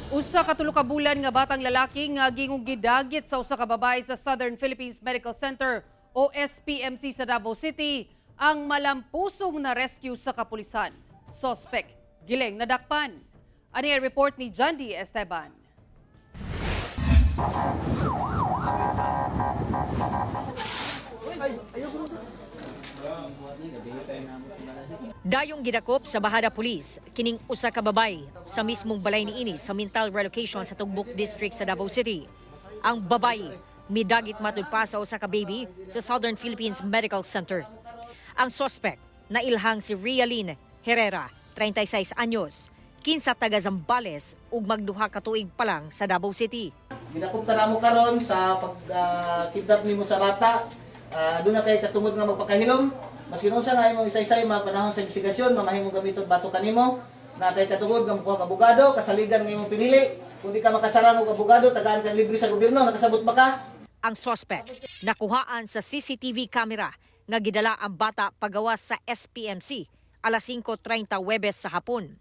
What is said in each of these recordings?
Usa ka tulo ka bulan nga batang lalaki nga gingong gidagit sa usa ka babae sa Southern Philippines Medical Center o SPMC sa Davao City ang malampusong na rescue sa kapulisan. Suspect giling nadakpan. Ani ang report ni Jandy Esteban. Dayong gidakop sa Bahada Police, kining usa ka babay sa mismong balay niini sa mental relocation sa Tugbok District sa Davao City. Ang babay midagit matud pa sa usa ka baby sa Southern Philippines Medical Center. Ang suspect na ilhang si Rialyn Herrera, 36 anyos, kinsa taga Zambales ug magduha ka tuig pa lang sa Davao City. Gidakop ta mo karon sa pag-kidnap nimo sa bata. Doon na kay katungod nga magpakahilom. Maski unsa nga imong isa-isay mapanahon sa investigasyon, mamahimong gamiton bato kanimo na kay katungod nga mo abogado, kasaligan nga imong pinili. Kung di ka makasarang og abogado, tagaan ka libre sa gobyerno, nakasabot ba ka? Ang suspect nakuhaan sa CCTV camera nga gidala ang bata pagawas sa SPMC alas 5:30 Huwebes sa hapon.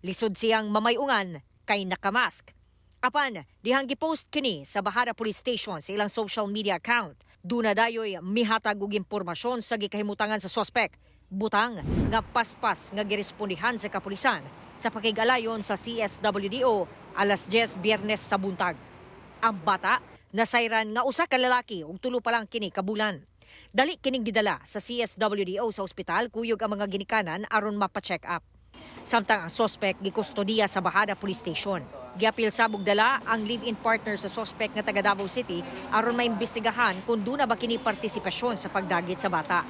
Lisod siyang mamayungan kay nakamask. Apan, dihang gipost kini sa Bahada Police Station sa ilang social media account. Duna dayoy mihatag og impormasyon sa gikahimutangan sa suspect. Butang nga paspas nga girespondihan sa kapulisan sa pakigalayon sa CSWDO alas 10 Biyernes sa buntag. Ang bata nasayran nga usa ka lalaki ug tulo pa lang kini kabulan. Dali kining gidala sa CSWDO sa ospital kuyog ang mga ginikanan aron mapa-check up. Samtang ang suspect gikustodiya sa Bahada Police Station. Giapil sa bugdala ang live-in partner sa suspect nga taga Davao City aron maimbestigahan kung duna ba kini partisipasyon sa pagdagit sa bata.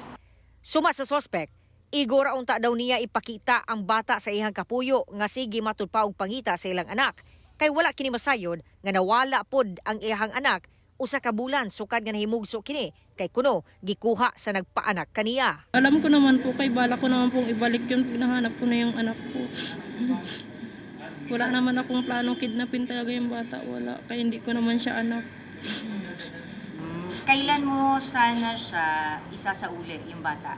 Suma sa suspect, igora unta daw niya ipakita ang bata sa ihang kapuyo nga sige matud pa og pangita sa ilang anak kay wala kini masayod nga nawala pod ang ihang anak usa ka bulan sukad nga nahimugso kini kay kuno gikuha sa nagpaanak kaniya. Alam ko naman po kay bala ko naman pong ibalik yun pinahanap ko na yung anak ko. Wala naman akong planong kidnapin talaga yung bata, wala. Kaya hindi ko naman siya anak. Kailan mo sana siya isasauli yung bata?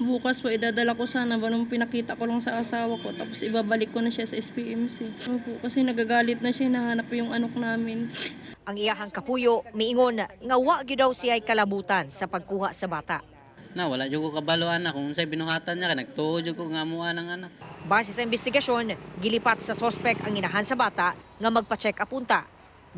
Bukas po idadala ko sana ba nung pinakita ko lang sa asawa ko tapos ibabalik ko na siya sa SPMC. Opo, kasi nagagalit na siya, nahanap yung anak namin. Ang iyahang kapuyo miingon nga wa gyud daw siya kalabutan sa pagkuha sa bata. Na wala jud ko kabalo anak kung unsay binuhatan niya nagtuo jud ko nga amuan ang anak. Base sa investigasyon, gilipat sa suspect ang inahan sa bata nga magpa-check up unta.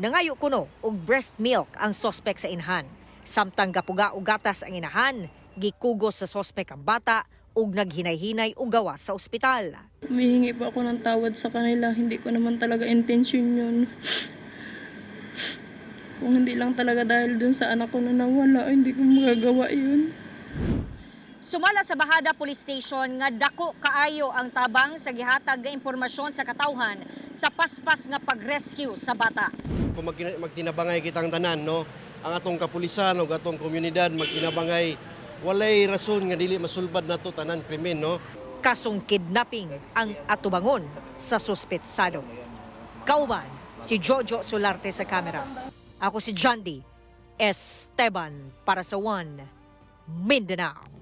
Nangayo kuno og breast milk ang suspect sa inahan. Samtang gapuga og gatas ang inahan, gikugos sa suspect ang bata ug naghinay-hinay og gawas sa ospital. Humihingi po ako ng tawad sa kanila, hindi ko naman talaga intensyon yun. Kung hindi lang talaga dahil dun sa anak ko na nawala, hindi ko magagawa yun. Sumala sa Bahada Police Station nga dako kaayo ang tabang sa gihatag nga impormasyon sa katawhan sa paspas nga pag-rescue sa bata. Kung magtinabangay kitang tanan, no, ang atong kapulisan o atong komunidad magtinabangay, walay rason nga dili masulbad nato tanan krimen, no. Kasong kidnapping ang atubangon sa suspetsado. Kauban si Jojo Solarte sa kamera. Ako si Jandy Esteban para sa One Mindanao.